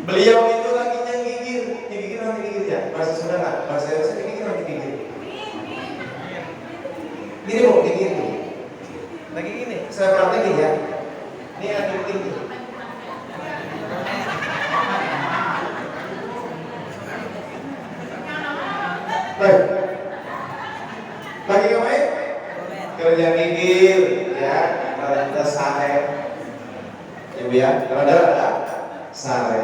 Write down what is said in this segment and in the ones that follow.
Beliau itu lagi nyegigir nanti gigir ya. Bahasa Sunda nggak? Bahasa Indonesia digigir nanti gigir. Gini bu, gigir tuh. Lagi gini, saya praktekin ya. Ini ada gini. Baik. Lagi ngapain? Kerja gigir ya, ada sare. Ibu ya, ada sare.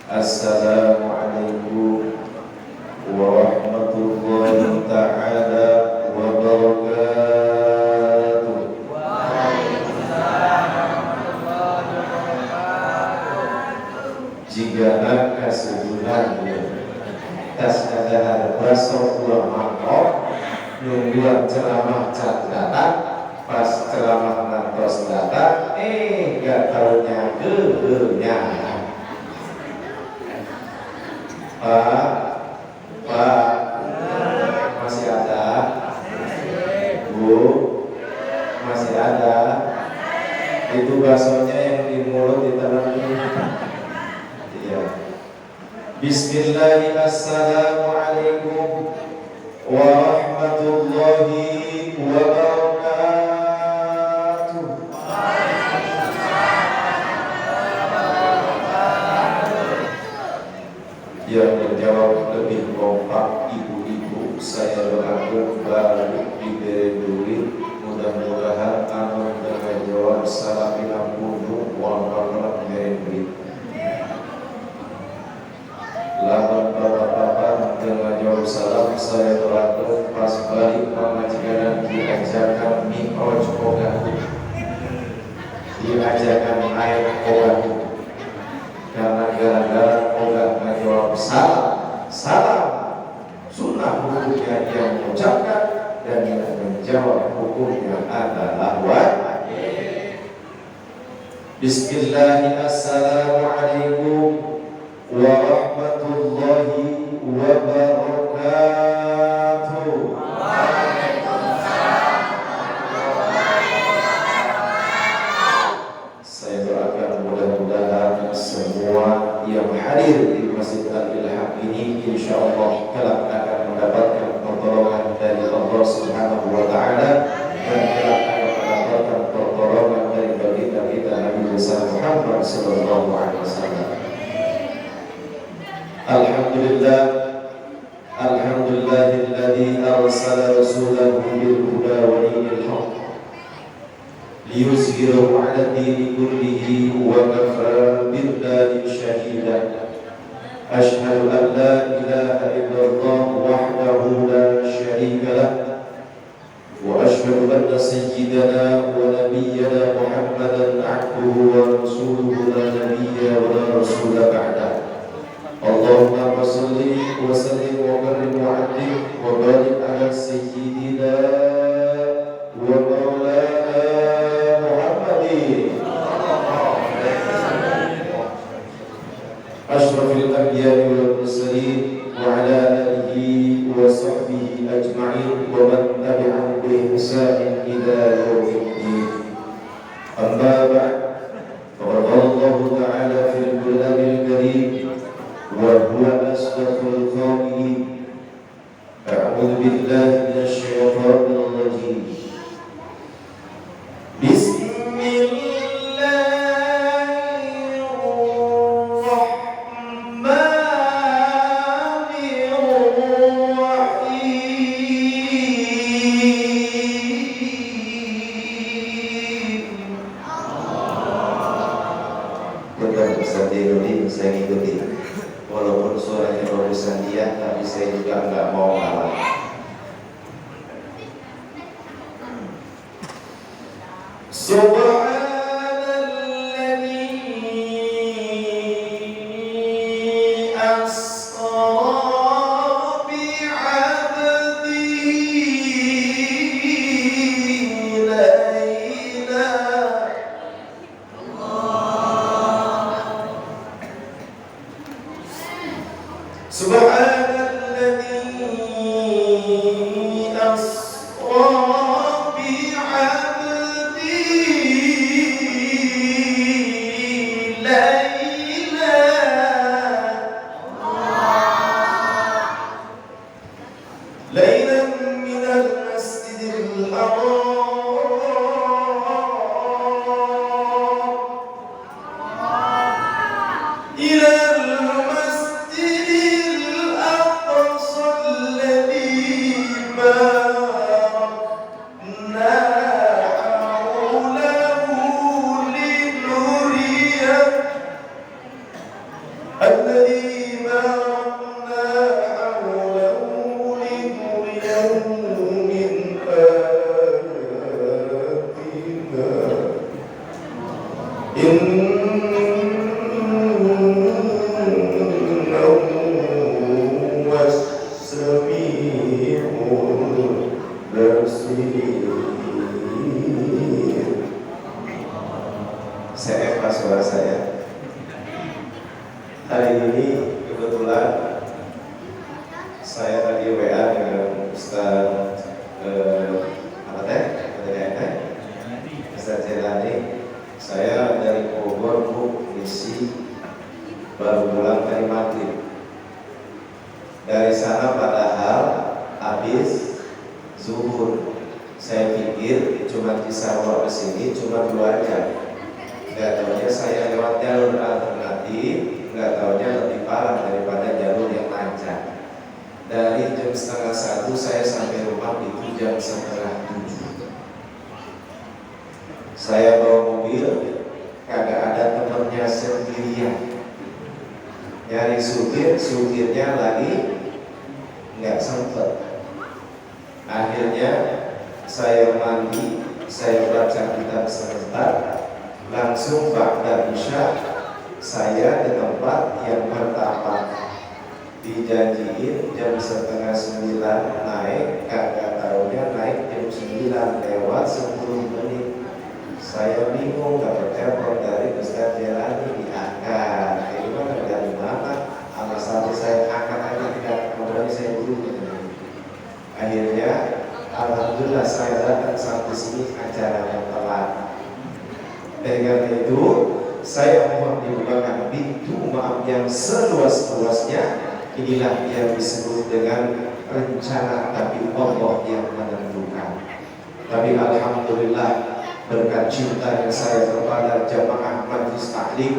Assalamualaikum warahmatullahi ta'ala wabarakatuh. Jika angka sebenarnya tas ada berasal ulang mangkok nungguan ceramah cat datang pas ceramah nantos datang gak taunya gegernya. Pak, masih ada? Bu, masih ada? Itu baksonya yang di mulut ditelan. Iya. Bismillahirrahmanirrahim. Assalamualaikum warahmatullahi wabarakatuh. Yang menjawab lebih kompak ibu-ibu, saya doakan balik diberi duit, mudah-mudahan anak dengan jawab salam ilampunu wal-barak dari duit. Lawan bapak-bapak dengan jawab salam, saya doakan pas balik pemajikan diajarkan mi'raj kogahu, diajarkan air kogahu. Karena gara-gara ogah menjawab salam sunnah hukumnya yang mengucapkan dan yang menjawab hukumnya adalah wajib. Bismillahirrahmanirrahim. Assalamualaikum warahmatullahi wabarakatuh. Saya doakan mudah-mudahan semua yang hadir di Masjid Al-Ilham ini insya Allah kelak akan mendapatkan pertolongan dari Allah Subhanahu wa Ta'ala dan kelak akan mendapatkan pertolongan dari baginda kita Nabi Muhammad sallallahu alaihi wasallam. Alhamdulillah, alhamdulillahilladzi arsala rasulahu bil huda wa dinil haqq liyuzhirahu 'ala ad-dini kullihi wa kafaa billahi shahida. Asyhadu an la ilaha illallah wahdahu la syarika lah wa asyhadu anna sayyidana wa nabiyyana Muhammadan 'abduhu wa rasuluhu la nabiyya wa la rasula ba'da. Allahumma shalli wa sallim wa barik wa 'azzim wa barik 'ala sayyidina wa maulana Ashrafil anbiya'i wal mursalin wa ala alihi wa sahbihi ajma'in wa man tabi'ahum bi ihsanin ila yaumiddin. Amma ba'd. Qala Allah ta'ala fil Qur'anil Karim wa huwa asdaqul qa'ilin. A'udzu billahi minasy syaithanir rajim. Saya ngikutin walaupun suaranya bagusan dia, tapi saya juga nggak mau kalah. Subhanalladzi asra bi'abdihi Saya Pak suara saya. Hari ini kebetulan saya tadi WA dengan Ustaz Ustaz Jelani. Saya dari Bogor, Bu, misi baru pulang dari maghrib. Dari sana padahal habis zuhur. Saya pikir cuma Cisarua ke sini cuma 2 jam. Nggak taunya saya lewat jalur alternatif, nggak taunya lebih parah daripada jalur yang lancar. Dari jam 12:30 saya sampai rumah itu jam 6:30. Saya bawa mobil, kagak ada temennya, sendirian. Nyari supir, supirnya lagi nggak sempet. Akhirnya saya mandi, saya baca kitab sebentar. Langsung ba'da isya saya ke tempat yang pertama. Dijanjiin jam 8:30 naik, kagak taunya naik jam 9 lewat 10 menit. Saya bingung, dapat telepon dari Ustaz Jelani diangkat. Ini mana dari mana? Alasan saya angkat aja tidak, kemudian saya buru. Akhirnya alhamdulillah saya datang sampai sini acaranya telat. Dengan itu saya mohon dibukakan pintu maaf yang seluas-luasnya. Inilah yang disebut dengan rencana, tapi Allah yang menentukan. Tapi alhamdulillah berkat cintanya saya kepada jamaah Majelis Taklim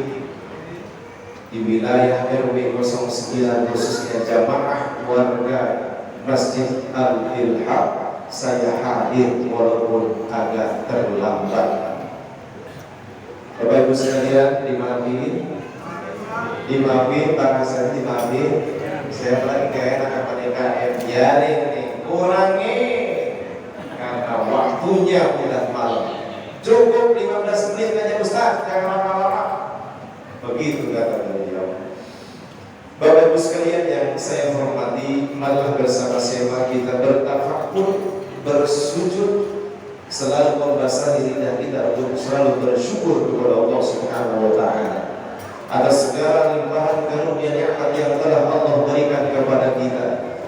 di wilayah RW 09 khususnya jamaah warga Masjid Al-Ilham, saya hadir walaupun agak terlambat. Bapak Ibu sekalian, dimaafin, bahasa dimaafin. Saya lagi kayak anak PDKM, biarin nih, kurangi karena waktunya udah malam. Cukup 15 menit aja Ustaz, jangan lama-lama. Begitu kata beliau. Bapak Ibu sekalian yang saya hormati, marilah bersama-sama kita bertafakur, bersujud, selalu membasahi lidah kita untuk selalu bersyukur kepada Allah Subhanahu wa Ta'ala atas segala limpahan karunia nikmat yang telah Allah berikan kepada kita,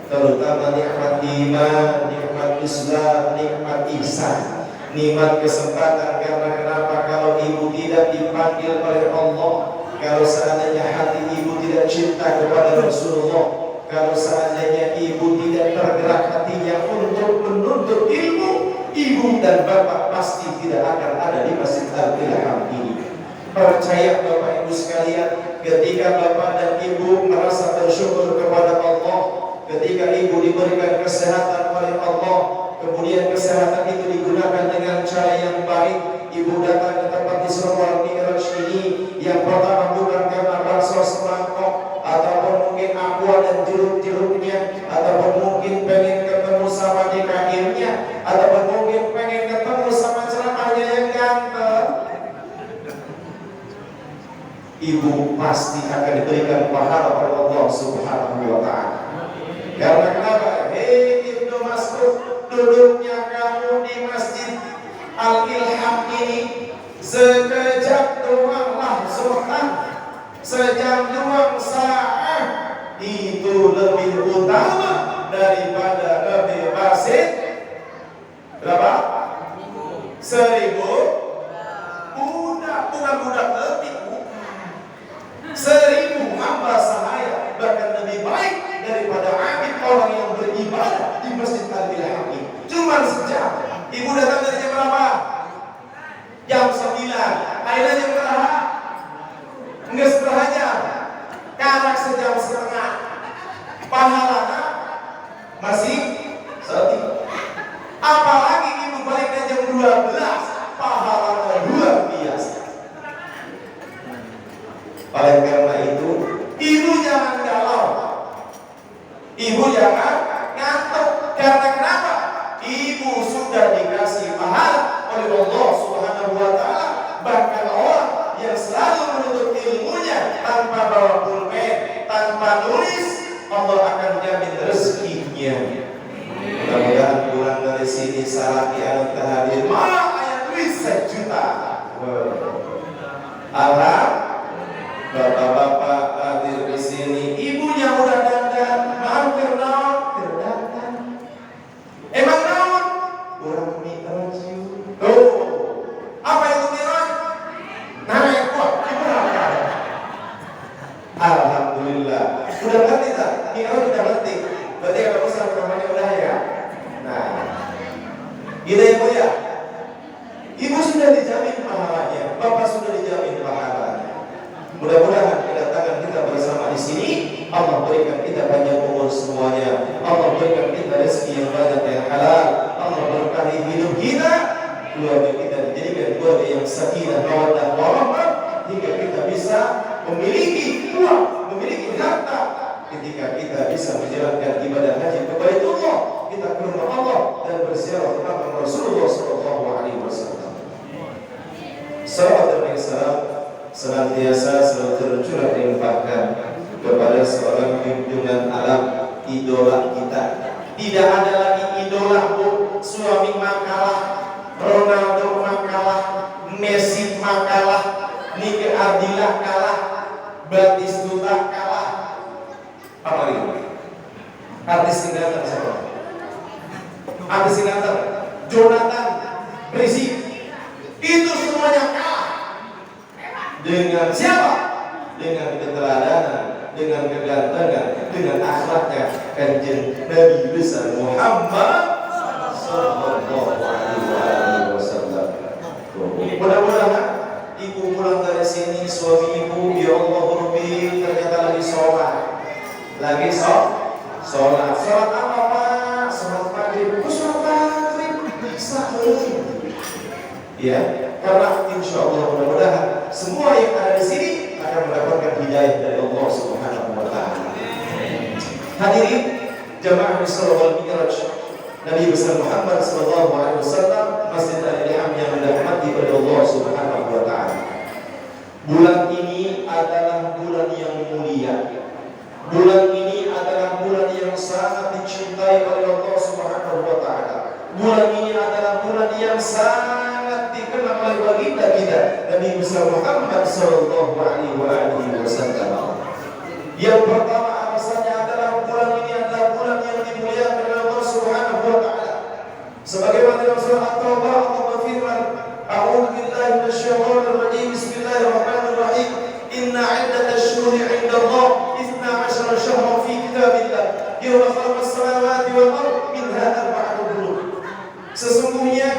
terutama nikmat iman, nikmat Islam, nikmat ihsan, nikmat kesempatan. Karena kenapa? Kalau ibu tidak dipanggil oleh Allah, kalau seandainya hati ibu tidak cinta kepada Rasulullah, kalau seandainya ibu tidak tergerak hatinya untuk menuntut ilmu, ibu dan bapak pasti tidak akan ada di Masjid Al-Ilham ini. Percaya Bapak Ibu sekalian, ketika bapak dan ibu merasa bersyukur kepada Allah, ketika ibu diberikan kesehatan oleh Allah, kemudian kesehatan itu digunakan dengan cara yang baik, ibu datang ke tempat Isra wal Mi'raj ini, yang pertama bukan karena bakso semangkok, ataupun mungkin aqua dan jeruk-jeruknya, ataupun mungkin pengen ketemu sama DKM-nya, ataupun mungkin pengen ketemu sama ceramahnya yang ganteng. Ibu pasti akan diberikan pahala oleh Allah Subhanahu wa Ta'ala. Karena kenapa? Hei Ibnu Mas'ud, duduknya kamu di Masjid Al-Ilham ini sekejap doang lahzatan, sejam doang saat, itu lebih utama daripada ngebebasin berapa? 1000 budak, bukan budak lebih, 1000 hamba sahaya, bahkan lebih baik daripada abid orang yang beribadah di Masjid Al-Ilham ini. Cuma sejam. Ibu datang dari jam berapa? Jam 9. Akhirnya jam berapa? Enggak setengah jam. Karak sejam setengah. Pahalanya masih satu. Apalagi ibu baliknya jam 12, pahalanya luar biasa. Oleh karena itu, ibu jangan galau, ibu jangan ngantuk. Karena kenapa? Ibu sudah dikasih pahala oleh Allah Subhanahu wa Ta'ala. Bahkan orang yang selalu menuntut ilmunya tanpa bawa pulpen, tanpa nulis, Allah akan jamin rezekinya. Mudah-mudahan pulang dari sini salah yang terhadir malah ayat duit 1 juta. Alhamdulillah, bapak-bapak hadir di sini, ibunya udah dandan, mampir naon, terdandan. Emang naon? Kurang miraj. Oh, apa itu miraj? Naik kuat, alhamdulillah. Udah ngerti tak? Miraj udah ngerti. Berarti kalau usah namanya udah ya. Nah, gitu ya Bu ya. Ibu sudah dijamin pahalanya, bapak sudah dijamin pahalanya. Mudah-mudahan kedatangan kita bersama di sini, Allah berikan kita banyak umur semuanya. Allah berikan kita rezeki yang banyak yang halal. Allah berkahi hidup kita, keluarga kita dijadikan keluarga yang sakinah, mawaddah, warahmah, hingga kita bisa memiliki uang, memiliki harta. Ketika kita bisa menjalankan ibadah haji ke Baitullah, kita ke rumah Allah dan berziarah ke makam Rasulullah sallallahu alaihi wasallam. Salawat dan salam senantiasa selalu tercurah dilimpahkan kepada seorang junjungan alam, idola kita. Tidak ada lagi idola Bu, suami makalah, Ronaldo makalah, Messi makalah, Nike Ardila kalah, Batistuta kalah. Apa lagi? Artis singkatan siapa? Artis singkatan Jonathan Rizky. Itu semuanya kalah. Dengan siapa? Dengan keteladanan, dengan kegantengan, dengan akhlaknya Kanjeng Nabi besar Muhammad sallallahu alaihi wasallam. Mudah-mudahan ibu pulang dari sini, suami ibu, ya Allah Rabbi, ternyata lagi sholat. Lagi sholat. Sholat apa Pak? Sholat maghrib. Sholat maghrib bisa ya, karena insya Allah mudah-mudahan semua yang ada di sini akan mendapatkan hidayah dari Allah Subhanahu wa Ta'ala. Hadirin jamaah Isra wal Mi'raj, Nabi besar Muhammad sallallahu alaihi wasallam, Masjid Al-Iham yang dirahmati oleh Allah Subhanahu wa Ta'ala. Bulan ini adalah bulan yang mulia. Bulan ini adalah bulan yang sangat dicintai oleh Allah Subhanahu wa Ta'ala. Bulan ini adalah bulan yang sangat dikenal oleh baginda kita Nabi besar Muhammad sallallahu alaihi wasallam. Yang pertama alasannya adalah bulan ini adalah bulan yang dimuliakan oleh Allah Subhanahu wa Ta'ala. Sebagaimana dalam surah At-Taubah Allah berfirman, "A'udzu billahi minasyaitonir rajim. Bismillahirrahmanirrahim. Inna 'iddatasy syuhuri 'indallahi 12 syahran fi kitabillah. Yawma khalaqas samawati wal ardh minha arba'atun hurum." Sesungguhnya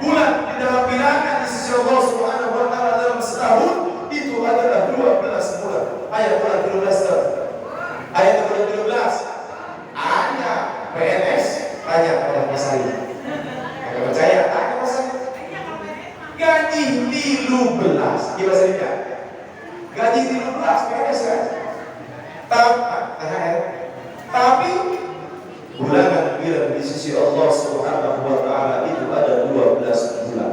bulan di dalam bilangan di sisi Allah Subhanahu wa Ta'ala dalam setahun itu adalah 12 bulan. Ayat 13. Ayat 13. Ada PNS tanya pada Mas Ali. Enggak percaya? Tanya Mas Ali. Gaji 13. Gimana saja? Gaji 13 PNS kan? Tapi bulanan bilang di sisi Allah Subhanahu wa Ta'ala itu ada 12 bulan.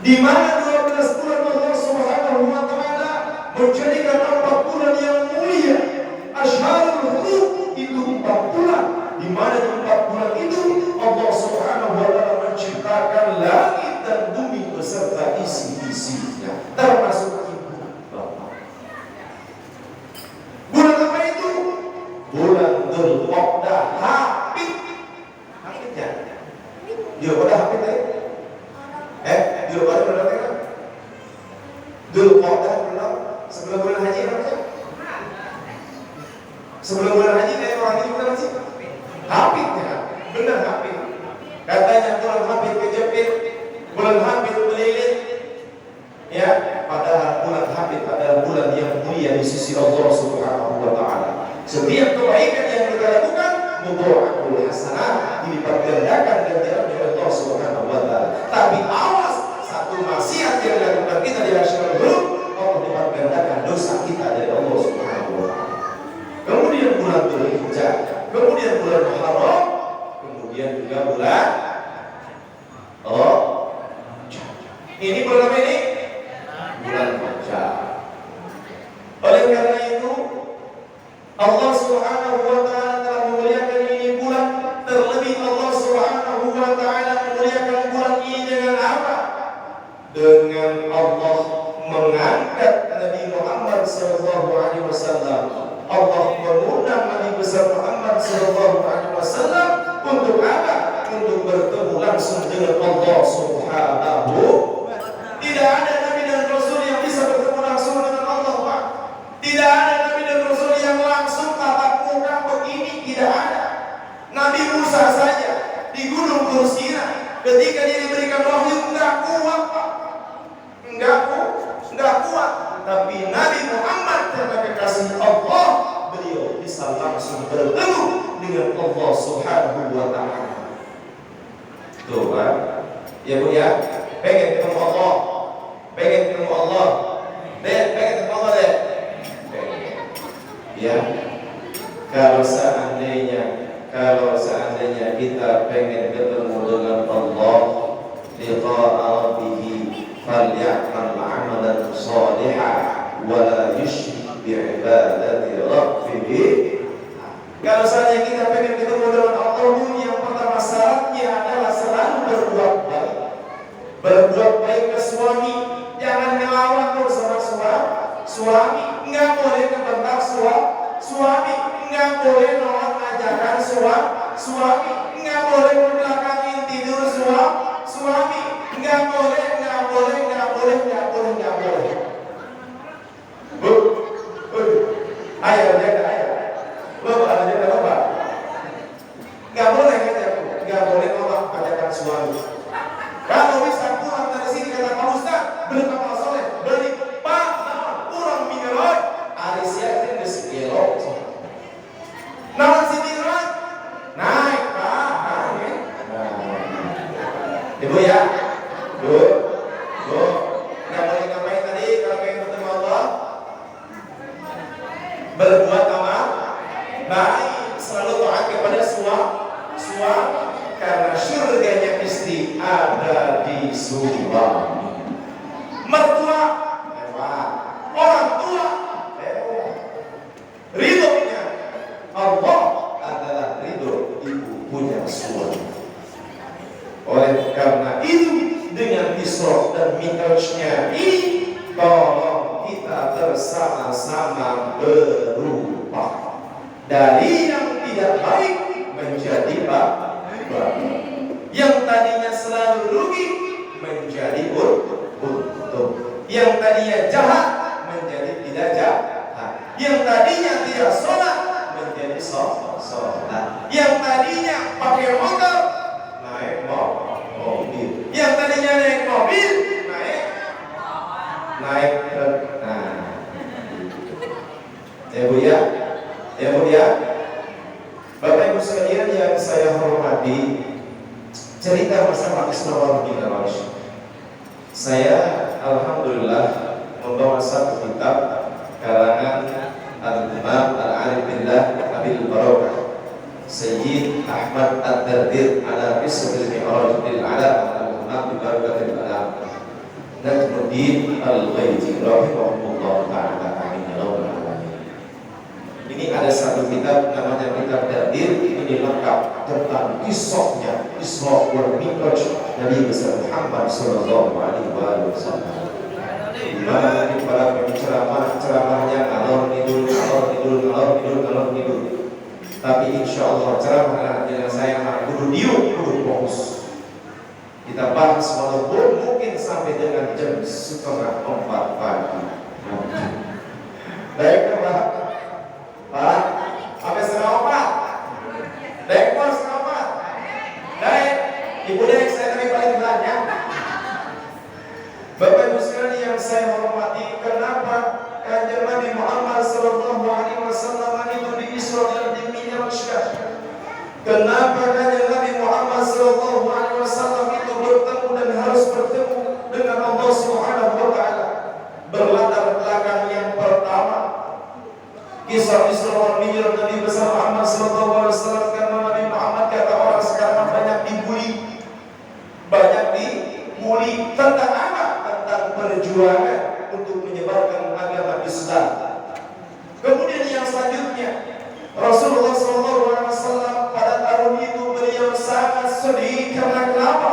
Di mana 12 bulan Allah Subhanahu wa Ta'ala menjadikan 4 bulan yang mulia. Asyharul Hurum itu 4 bulan. Di mana di 4 bulan itu Allah Subhanahu wa Ta'ala menciptakan langit dan bumi beserta isi-isinya, termasuk ibu bapak. Bulan apa itu? Bulan Dzulqa'dah. Hafidnya. Dia pada hafid ya? Dia pada berarti kan? Dzulqa'dah belum sebelum bulan haji apa? Sebelum bulan haji orang ini bukan haji. Hafidnya, benar hafid. Katanya Quran hafid bulan Habib melilit, ya, padahal bulan Habib adalah bulan yang mulia di sisi Allah Subhanahu wa Ta'ala. Setiap kebaikan yang kita lakukan, mudha'aful hasanah, dilipat gandakan ganjaran oleh Allah Subhanahu wa Ta'ala. Tapi awas, satu maksiat yang dilakukan kita di asyarul huruf, Allah lipat gandakan dosa kita dari Allah Subhanahu wa Ta'ala. Kemudian bulan Dzulhijjah, kemudian bulan Muharram, kemudian juga bulan ini bulan apa ini? Bulan Rajab. Oleh karena itu Allah Subhanahu wa Ta'ala telah memuliakan ini bulan. Terlebih Allah Subhanahu wa Ta'ala memuliakan bulan ini dengan apa? Dengan Allah mengangkat Nabi Muhammad sallallahu alaihi wasallam. Allah mengundang Nabi besar Muhammad sallallahu alaihi wasallam untuk apa? Untuk bertemu langsung dengan Allah Subhanahu. Tidak ada Nabi dan Rasul yang bisa bertemu langsung dengan Allah, Pak. Tidak ada Nabi dan Rasul yang langsung tatap muka begini, tidak ada. Nabi Musa saja di Gunung Tur Sina ketika dia diberikan wahyu enggak kuat, Pak. Enggak kuat. Tapi Nabi Muhammad karena kekasih Allah, beliau bisa langsung bertemu dengan Allah Subhanahu wa Ta'ala. Tuh, Pak. Ya, Bu ya. Pengen ketemu Allah, pengen ketemu Allah, pengen ketemu Allah deh. Ya, kalau seandainya kita pengen ketemu dengan Allah, liqa'a bihi, falyamal 'amalan shalihan wa la yusyrik bi'ibadati rabbih. Kalau seandainya kita pengen ketemu dengan Allah, yang pertama syaratnya adalah selalu berbuat baik. Berbuat baik ke suami, jangan ngelawan sama suami, enggak boleh ngebentak suami, enggak boleh nolak ajakan suami, enggak boleh membelakangin tidur suami, enggak boleh. Bu, ayah, bapak, enggak boleh nolak ajakan suami. Kalau bisa pulang dari sini kata Pak Ustaz, beli kapal soleh, beli Pak, kurang minyak, hari siang ini segelok. Nawan si minyak, naik Pak, naik. Ibu ya, Bu, nggak boleh ngapain tadi kalau pengen bertemu Allah? Berbuat apa? Baik, selalu taat kepada suami. Karena surganya istri ada di suami. Mertua lewat, orang tua lewat. Ridhonya Allah adalah ridho ibu punya suami. Oleh karena itu, dengan Isra dan Mi'rajnya ini, tolong kita bersama-sama berubah dari yang tidak baik menjadi baik. Yang tadinya selalu rugi menjadi untung. Yang tadinya jahat menjadi tidak jahat. Yang tadinya tidak sholat menjadi sholat. Yang tadinya pakai motor naik mobil. Yang tadinya naik mobil naik truk. Ya Bu ya. Bapak Ibu sekalian yang saya hormati, cerita masalah Isra wal Mi'raj. Saya alhamdulillah membawa satu kitab karangan Al-Imam Al-Arif Billah Abil Barakah Sayyid Ahmad Ad-Dardir ala Qissatil Mi'raj bil Alam Al-Imam bi Barakatil Alam Najmuddin Al-Ghaiti rahimahullah ta'ala. Amin ya rabbal alamin. Ini ada satu kitab namanya kitab Dardir. Ini lengkap tentang kisahnya Isra wal Mi'raj Nabi besar Muhammad sallallahu alaihi wasallam. Di mana para ceramahnya ngalor ngidul. Tapi insya Allah ceramah dengan saya kudu diuk, kudu fokus. Kita bahas walaupun mungkin sampai dengan jam 3:30 pagi. Baik, Pak, sampai 3:30. Baik, Bos, 3:30. Baik, Ibu Dek, saya tadi balik belanja. yang saya hormati, kenapa Kanjeng Nabi Muhammad sallallahu alaihi wasallam itu diisra dan dimi'rajkan? Kenapa Kanjeng Nabi Muhammad sallallahu alaihi wasallam itu bertemu dan harus bertemu dengan Allah Subhanahu wa taala? Berlatar belakang yang pertama, kisah Isra wal Mi'raj Nabi besar Muhammad sallallahu alaihi wasallam. Karena Nabi Muhammad, kata orang sekarang, banyak dibully. Tentang apa? Tentang perjuangan untuk menyebarkan agama Islam. Kemudian yang selanjutnya, Rasulullah SAW pada tahun itu beliau sangat sedih. Karena kenapa?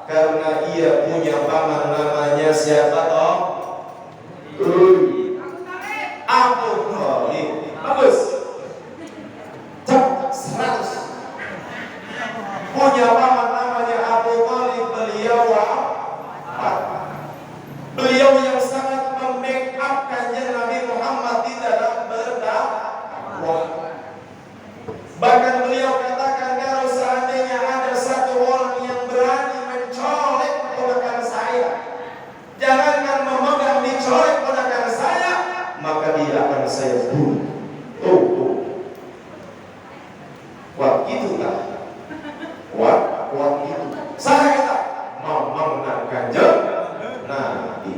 Karena ia punya paman namanya siapa toh? Abu Thalib. Bagus. Cep 100. Punya paman namanya Abu Thalib. Beliau yang sangat membackup Kanjeng Nabi Muhammad di dalam berdakwah. Bahkan beliau katakan, kalau seandainya ada satu orang yang berani mencolek ponakan saya, jangankan memegang, dicolek ponakan saya, maka dia akan saya bunuh. Tuh. Wah gitu tak? Wah gitu. Saya kata mau menang Kanjeng Nabi.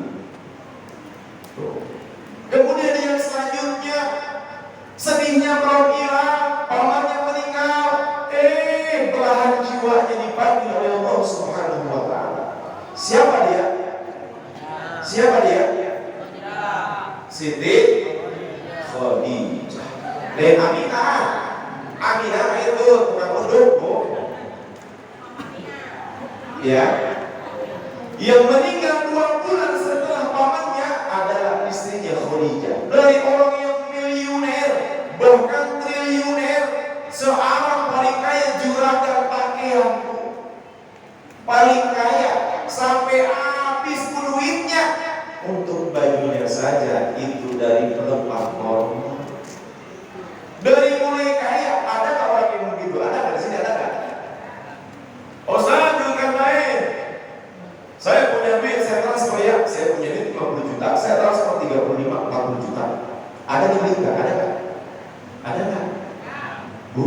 Kemudian yang selanjutnya, sedihnya perwira, pamannya meninggal. Belahan jiwanya dipanggil oleh Allah Subhanahu wa taala. Siapa dia? Siti Khadijah. Dan Aminah itu tukang uduk, ya. Yang meninggal 2 bulan setelah pamannya adalah istrinya Khadijah. Dari orang yang miliuner, bahkan triliuner, seorang paling kaya, juragan pakaian, paling kaya, sampai habis duitnya untuk bajunya saja itu dari pelepah korma. Dari mulai kaya, ada nggak orang yang begitu? Ada nggak di sini? Ada nggak? Oh, saya juga main. Saya punya duit, saya transfer ya. Saya punya duit 50 juta, saya transfer 35-40 juta. Ada yang begitu nggak? Ada nggak? Ada nggak? Bu?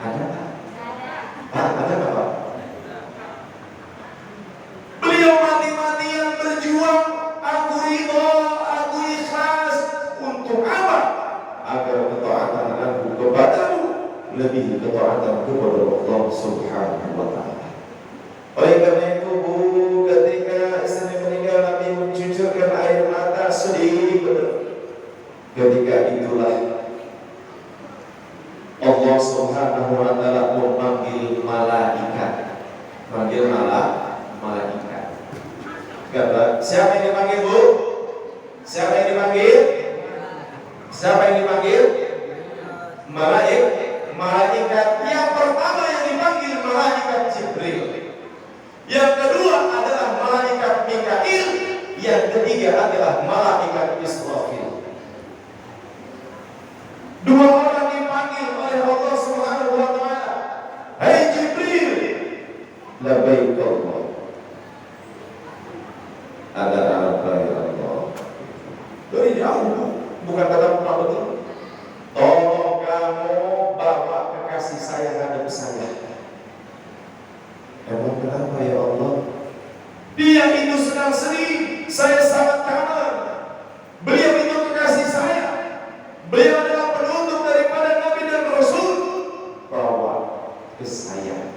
Ada nggak? Pak, ada nggak Pak? Beliau mati-matian berjuang. Aku ridho, aku ikhlas. Untuk apa? Agar ketaatan aku kepadamu lebih ketaatan kepada Allah Subhanahu wa taala. Oleh karena itu, Bu, ketika istri meninggal, Nabi mencucurkan air mata sedih benar. Ketika itulah Allah Subhanahu wa taala memanggil malaikat. Manggil malaikat. Kata, siapa yang dipanggil, Bu? Siapa yang dipanggil? Siapa yang dipanggil? Malaikat. Yang pertama yang dipanggil malaikat Jibril. Yang kedua adalah malaikat Mikail. Yang ketiga adalah malaikat Israfil. 2 orang dipanggil oleh Allah Subhanahu wa taala. Hai Jibril, labbaik Allah. Ada apa ya Allah? Dari jauh, bukan kata pernah betul. Tolong kamu bawa kekasih saya hadap saya. Emang kenapa ya Allah? Dia itu sedang sedih, saya sangat kangen. Beliau itu kekasih saya. Beliau adalah penutup daripada Nabi dan Rasul. Bawa ke saya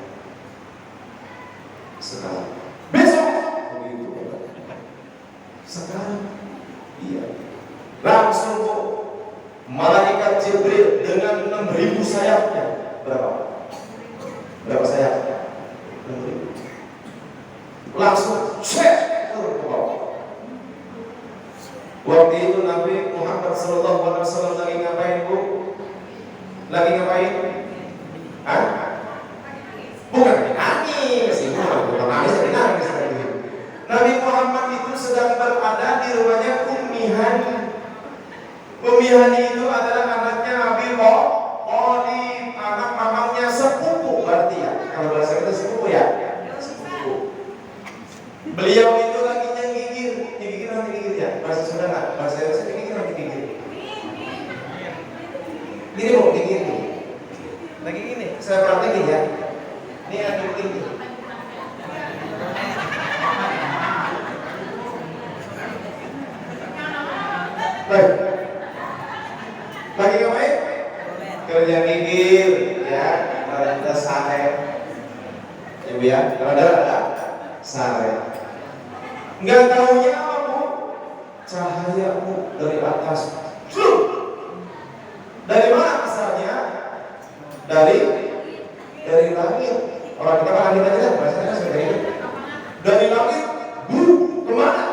sekarang. Besok begitu. Sekarang iya. Langsung malaikat Jibril dengan 6.000 sayapnya. Berapa sayap? 6.000. Langsung cek turun ke bawah. Waktu itu Nabi Muhammad SAW lagi ngapain, Bu? Lagi ngapain? Hah? Bukan nangis, bukan nangis. Nabi Muhammad itu sedang berada di rumahnya Ummi Hani. Ummi Hani itu adalah anaknya Nabi Thalib, anak mamangnya sepupu, berarti ya. Kalau bahasa kita sepupu ya. Sepupu. Beliau itu lagi nyengigir Gini mau gini. Lagi gini, saya praktekin ya. Ini aduk ini. Baik. Lagi ngapain? Kerja gigir, ya. Kalau kita sare, ibu ya. Kalau ada sare. Enggak tahunya apa bu? Cahaya bu dari atas. Dari mana asalnya? Dari langit. Orang kita kan ahli tadi bahasanya seperti itu. Dari langit, kemana?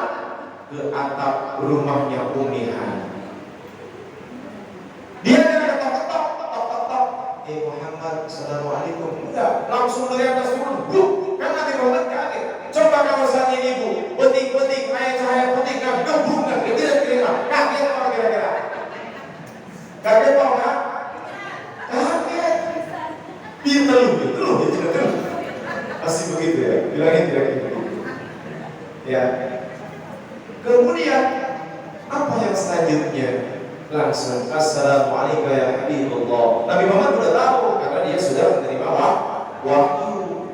Ke atap rumahnya Umi Hani. Dia ketok. Muhammad, assalamualaikum. Enggak, langsung dari atas turun. Kan Nabi Muhammad kaget. Coba kalau saat ini ibu, petik ayat cahaya putih kan gabungan, tidak terima. Kaget apa kira-kira? Kaget apa enggak? Kaget. Pintar lu, tidak. Pasti begitu ya. Bilangnya tidak gitu. Ya. Kemudian apa yang selanjutnya? Langsung assalamualaikum ya Habibullah. Nabi Muhammad sudah tahu karena dia sudah menerima wahyu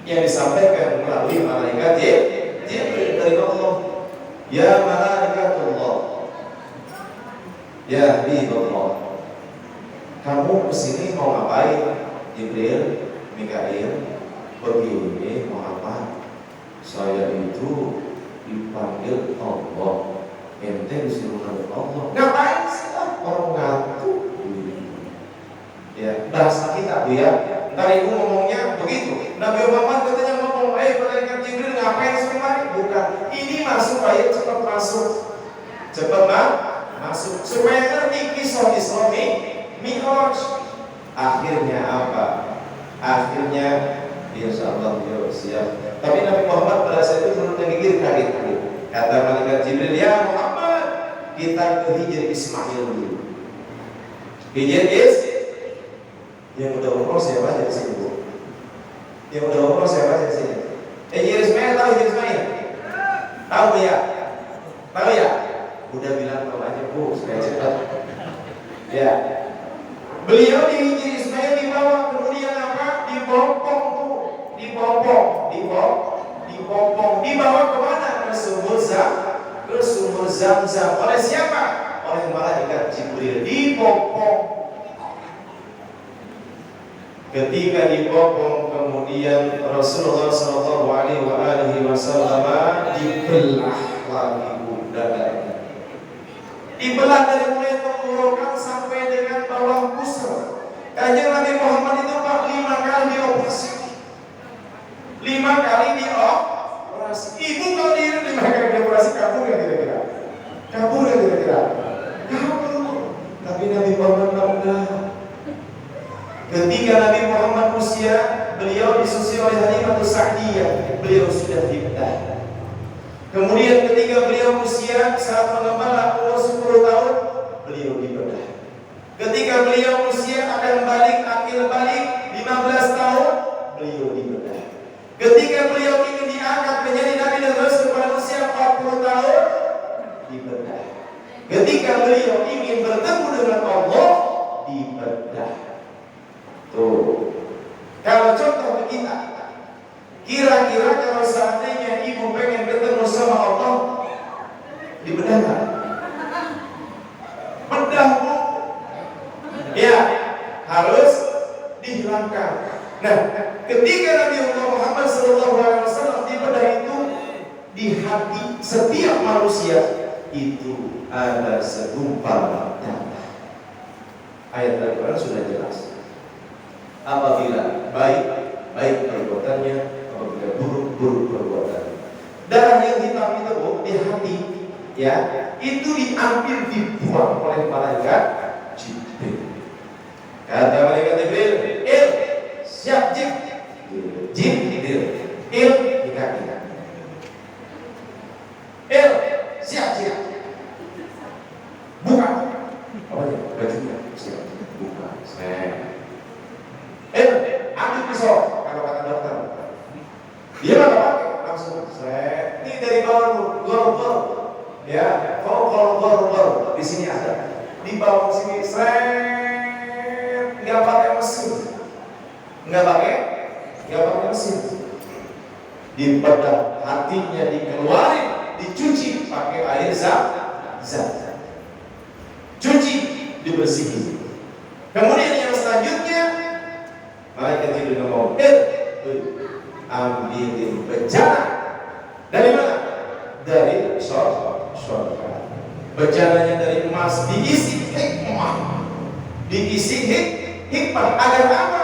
yang disampaikan melalui malaikat Jibril dari Allah. Ya malaikatullah, ya Habibullah, kamu kesini mau ngapain? Jibril, Mikail, begini Muhammad, saya itu dipanggil Allah. Ente disuruh oleh Allah. Ngapain sih orang ngantuk? Ya, bahasa kita bu ya. Ntar ibu ngomongnya begitu. Nabi Muhammad katanya ngomong, malaikat Jibril ngapain semua? Bukan. Ini masuk ayo cepat masuk. Cepat masuk. Supaya ngerti kisah Islami Mi'raj. Akhirnya apa? Akhirnya insya Allah beliau siap. Tapi Nabi Muhammad pada saat itu belum menggigir kaget. Kata malaikat Jibril, ya Muhammad, kita ke Hijr Ismail dulu. Hijr yang udah umroh siapa aja di sini bu? Yang udah umroh siapa aja di sini? Hijr Ismail tahu Hijr Ismail? Tahu ya? Tahu ya? Udah bilang tahu aja bu, supaya cepat. Ya. Beliau di Hijr Ismail dibawa, kemudian apa? Dipopong tuh, dipopong, dibawa kemana? Ke sumur Zam-Zam. Oleh siapa? Oleh malaikat Jibril. Dipopong. Ketika dipopong, kemudian Rasulullah SAW dibelah lagi dadanya. Dibelah dari mulai tenggorokan sampai dengan bawah pusar. Kanjeng Nabi Muhammad itu 5 kali dioperasi. 5 kali dioperasi. Ibu kalau diri 5 kali dioperasi kabur ya kira-kira? Kabur. Tapi Nabi Muhammad enggak. Ketika Nabi Muhammad usia, beliau disusui oleh Halimatus Sa'diyah, beliau sudah dibedah. Kemudian ketika beliau usia saat mengembala umur 10 tahun, beliau dibedah. Ketika beliau usia akan akhir balik 15 tahun, beliau dibedah. Ketika beliau ingin diangkat menjadi Nabi dan Rasul pada usia 40 tahun, dibedah. Ketika beliau ingin bertemu dengan Allah, dibedah. Tuh. Kalau contoh kita, kira-kira kalau seandainya ibu pengen ketemu sama Allah, dibedah nggak? Bedah bu, ya harus dihilangkan. Nah, ketika Nabi Muhammad SAW dibedah itu di hati setiap manusia itu ada segumpal darah. Ayat Al-Quran sudah jelas. Apabila baik perbuatannya, apabila buruk perbuatannya. Darah yang hitam itu di hati, ya, itu diambil dibuang oleh malaikat Jibril. Kata malaikat Jibril, siap Jibril, di kaki. Siap. Buka. Apa ya? Bajunya siap. Buka. Ambil pisau. Kalau kata dokter, dia nggak pakai langsung. Ini dari bawah gor. Ya, kalau gor di sini ada. Di bawah sini nggak pakai mesin, nggak pakai mesin. Dibedah hatinya, dikeluarin, dicuci pakai air zam-zam, cuci, dibersihin. Kemudian yang selanjutnya, malaikat itu ngomong, ambilin bejana. Dari mana? Dari surga. Bejananya dari emas, diisi hikmah, diisi hikmah. Agar apa?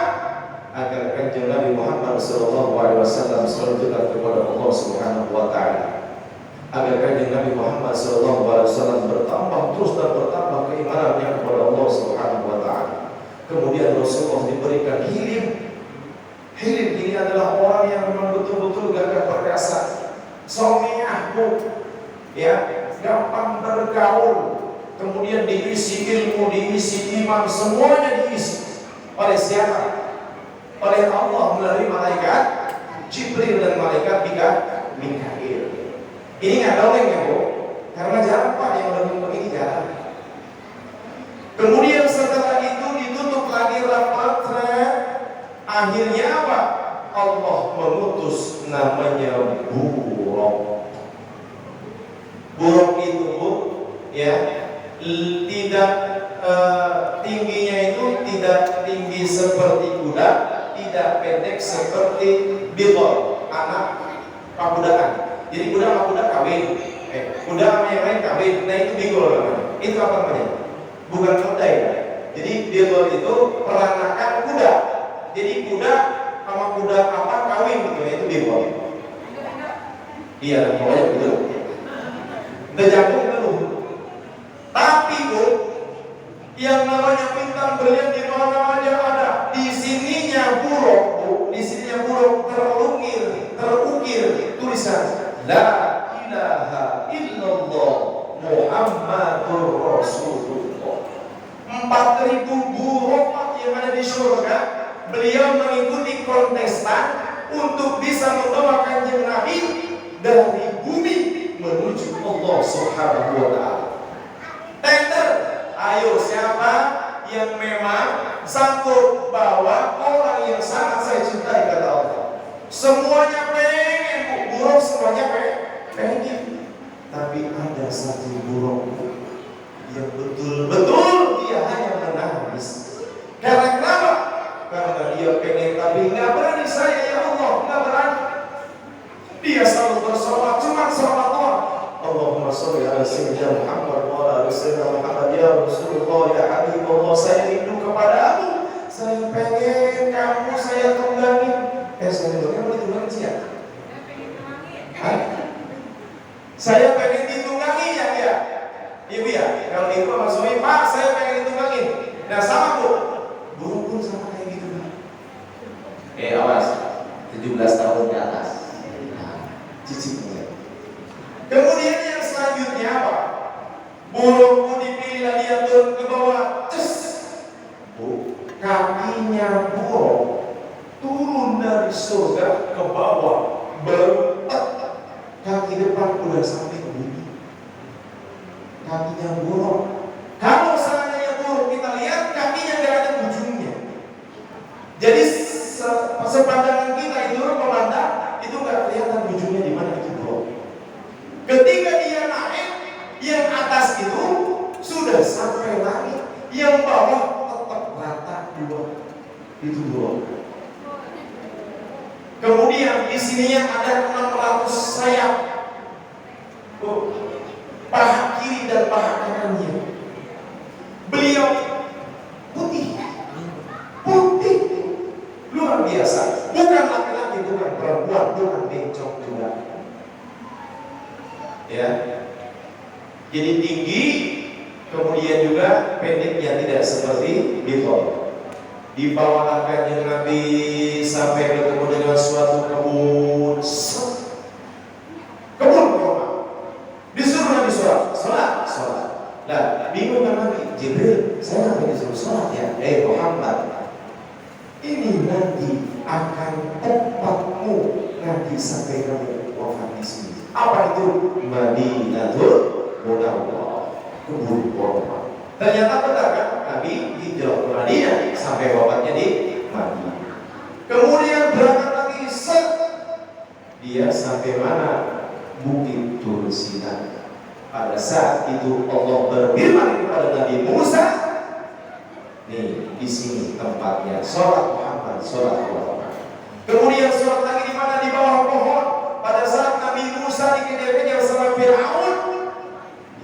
Agar kanjeng Nabi Muhammad SAW selalu dekat kepada Allah Subhanahu Wa Taala. Agar kanjeng Nabi Muhammad SAW bertambah terus dan bertambah keimanannya kepada Allah Subhanahu Wa Taala. Kemudian Rasulullah diberikan hilim. Hilim ini adalah orang yang memang betul-betul gagah perkasa, someah, ya, gampang bergaul. Kemudian diisi ilmu, diisi iman, semuanya diisi. Oleh siapa? Oleh Allah melalui malaikat Jibril dan malaikat Mikail. Ini nggak dongeng ya Bu, karena jarang Pak yang dongeng begini jarang. Kemudian setelah itu ditutup lagi rapatnya. Akhirnya apa? Allah mengutus namanya buruk. Buruk itu Bu, ya, tidak tingginya itu tidak tinggi seperti kuda, tidak pendek seperti bidor, anak pabudaan. Jadi kuda sama kuda kawin, kuda sama yang lain kawin. Nah itu bidor namanya. Itu apa namanya? Bukan keledai. Jadi bidor itu peranakan kuda. Jadi kuda sama kuda apa kawin gitu, itu bidor. Iya, pokoknya begitu. Terjangkung dulu. Tapi Bu, yang namanya bintang berlian di mana aja ada. Di sininya buruk Bu, di sininya buruk terukir tulisan La ilaha illallah Muhammadur Rasulullah. 4.000 buruk yang ada di surga, beliau mengikuti kontestan untuk bisa membawa kanjeng Nabi dari bumi menuju Allah Subhanahu Wa Taala. Tender, ayo siapa yang memang sanggup bawa orang yang sangat saya cintai, kata Allah. Semuanya pengen, buruk semuanya pengen. Tapi ada satu buruk yang betul-betul dia hanya menangis. Karena kenapa? Karena dia pengen tapi nggak berani. Saya ya Allah nggak berani. Dia selalu bersolat, cuma sholat doang. Allahumma sholli ala sayyidina Muhammad wa ala sayyidina Muhammad ya Rasulullah ya Habibullah, saya rindu kepadamu, saya pengen kamu saya tunggangin. Saya mau ditunggangin siapa? Saya pengen ditunggangi ya. Ibu ya, kalau ibu sama suami, Pak saya pengen ditunggangin. Nah sama Bu, burung pun sama kayak gitu. Awas, 17 tahun ke atas. Cicipnya. Kemudian yang selanjutnya apa? Burung pun dipilih dia turun ke bawah. Bu, kakinya burung turun dari surga ke bawah, berempat. Kaki depan udah sampai ke bumi. Kakinya burung. Kalau seandainya burung kita lihat kakinya nggak ada ujungnya. Jadi sepandangan kita itu memandang itu nggak kelihatan ujungnya di mana itu burung. Ketika dia naik, yang atas itu sudah sampai langit, yang bawah tetap rata dua. Itu burung. Kemudian di sininya ada 600 sayap. Paha kiri dan paha kanannya. Beliau putih, luar biasa. Bukan laki-laki, bukan perempuan, bukan bencong juga. Ya, jadi tinggi, kemudian juga pendeknya tidak seperti bidor. Dibawa kanjeng Nabi sampai bertemu dengan suatu kebun. Kebun kurma. Disuruh Nabi sholat. Nah, bingung kan Nabi, Jibril, saya ngapain disuruh sholat ya? Muhammad, ini nanti akan tempatmu nanti sampai kamu wafat di sini. Apa itu? Madinatul Munawwarah, kebun kurma. Ternyata benar kan? Nabi hijrah ke Madinah sampai wafatnya di Madinah. Kemudian berangkat lagi dia sampai mana? Bukit Tur Sina. Pada saat itu Allah berfirman kepada Nabi Musa, nih di sini tempatnya sholat Muhammad, sholat Muhammad. Kemudian sholat lagi di mana? Di bawah pohon. Pada saat Nabi Musa dikejar-kejar sama Fir'aun,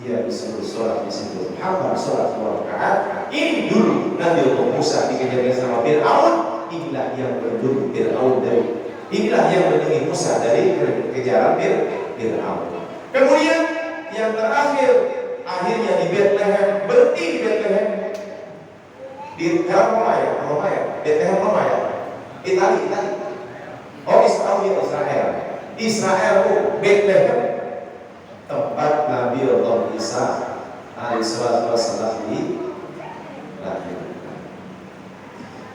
dia disuruh sholat di situ. Muhammad sholat 2 rakaat. Ini dulu Nabi Musa dikejar-kejar sama Fir'aun. Inilah yang berdiri Fir'aun dari. Inilah yang melindungi Musa dari kejaran Fir'aun. Kemudian yang terakhir, akhirnya di Bethlehem, berhenti di Bethlehem. Di Roma ya, Bethlehem Roma ya, Italia. Oh Israel, Bethlehem, tempat Nabi Allah Isa alaihissalam lahir.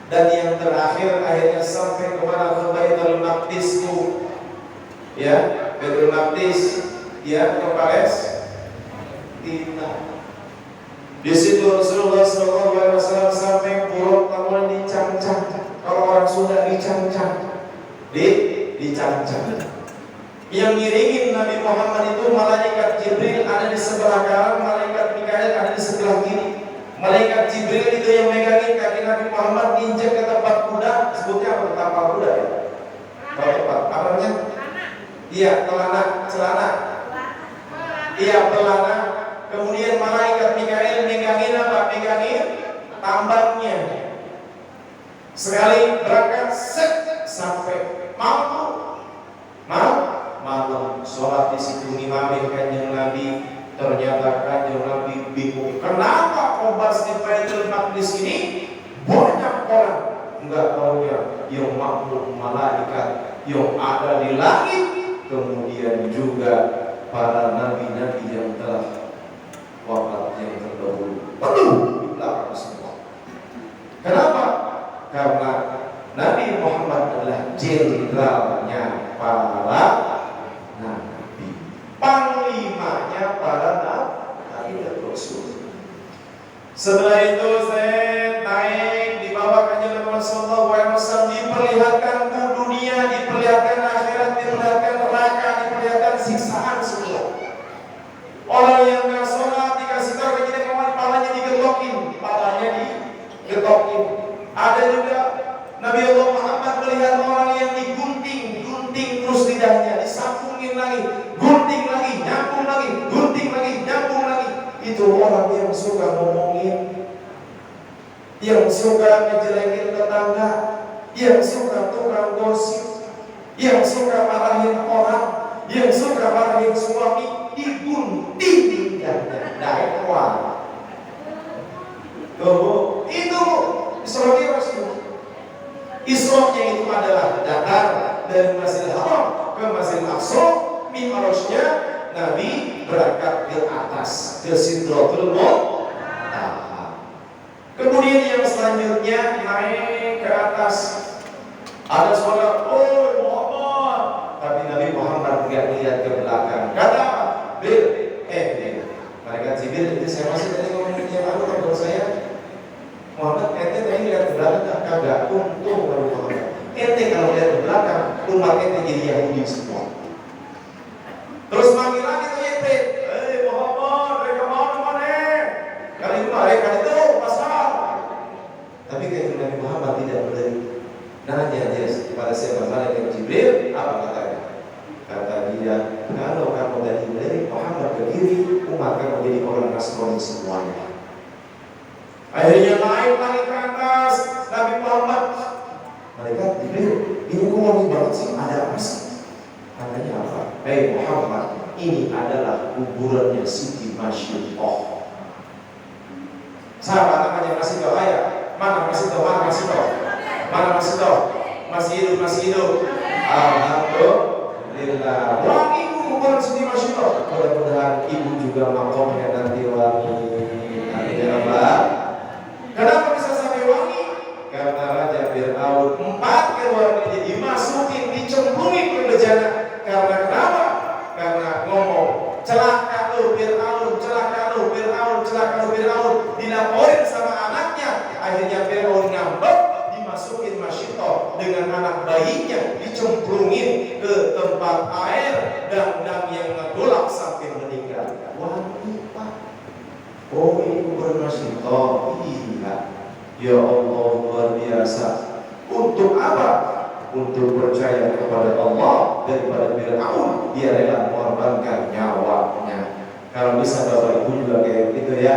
Dan yang terakhir akhirnya sampai kemana? Ke Baitul Maqdis, ya, Baitul Maqdis, ya, ke Palestina. Di situ Rasulullah SAW sampai buruk namun dicancang. Kalau orang Sunda dicancang, dicancang. Yang ngiringin Nabi Muhammad itu malaikat Jibril ada di sebelah kanan, malaikat Mikail ada di sebelah kiri. Malaikat Jibril itu yang megangin kaki Nabi Muhammad injek ke tempat kuda, sebutnya apa? Tampal kuda ya? Kalau tempat, apa namanya? Iya, celana. Iya, pelana. Kemudian malaikat Mikail megangin apa? Megangin tambangnya. Sekali berangkat sampai malam sholat di situ ngimamin kanjeng Nabi. Ternyata kanjeng Nabi bingung, kenapa Qobas di Baitul Maqdis ini banyak orang? Enggak taunya yang makhluk malaikat yang ada di langit, kemudian juga para nabi-nabi yang telah wafat yang terdahulu penuh di belakang semua. Kenapa? Karena Nabi Muhammad adalah jenderalnya para nabi, panglimanya para nabi dan rasul. Setelah itu saya naik di bawah kanjeng Nabi sallallahu alaihi wasallam, diperlihatkan dunia, diperlihatkan akhirat, diperlihatkan neraka, diperlihatkan siksaan semua. Orang yang nggak sholat dikasih tahu begini, kepalanya digetokin, Ada juga Nabi Allah Muhammad melihat orang yang digunting terus lidahnya, disambungin lagi, gunting lagi, nyambung lagi, gunting lagi, nyambung lagi. Itu orang yang suka ngomongin, yang suka ngejelekin tetangga, yang suka tukang gosip, yang suka marahin orang, yang suka marahin suami, digunting lidahnya. Dakwah. Itu Islamnya Rasul. Islamnya itu adalah datang dari Masjidil Haram ke Masjidil Aqsa. Mi'rajnya Nabi berangkat ke atas, ke Sidratul Muntaha. Kemudian yang selanjutnya naik ke atas. Ada suara, "Oh Muhammad," tapi Nabi Muhammad tidak lihat ke belakang. Kata Bil, malaikat Jibril itu saya masih tadi ngomongin yang kalau saya Muhammad, ente tadi lihat ke belakang kagak? Untung Nabi Muhammad. Ente kalau lihat ke belakang, umat ente jadi Yahudi semua. Terus manggil lagi tuh ente, Muhammad, mereka mana? Kali itu pasal. Tapi kayak Nabi Muhammad tidak berdiri. Nanya dia kepada siapa? Malaikat Jibril, apa katanya? Kata dia, kalau kamu dari Muhammad ke kiri, umat kamu jadi orang Nasrani semuanya. Akhirnya naik lagi ke atas Nabi Muhammad. Malaikat Jibril, ini kok wangi banget sih? Ada apa sih? Katanya apa? Muhammad, ini adalah kuburannya Siti Masyidah. Sahabat namanya masih tahu ya? Mana masih tahu? Masih hidup. Alhamdulillah. Wangi kuburan Siti Masyidah. Mudah-mudahan ibu juga makomnya nanti wangi. Amin ya Rabbal. Kenapa bisa sampai wangi? Karena Raja Fir'aun 4 keluarganya dimasukin, dicemplungin ke bejana. Karena kenapa? Karena ngomong, celaka lu Fir'aun. Dilaporin sama anak Oh, ini gubernur Masinton. Iya. Ya Allah, luar biasa. Untuk apa? Untuk percaya kepada Allah daripada Fir'aun, dia rela mengorbankan nyawanya. Kalau bisa Bapak Ibu juga kayak gitu ya.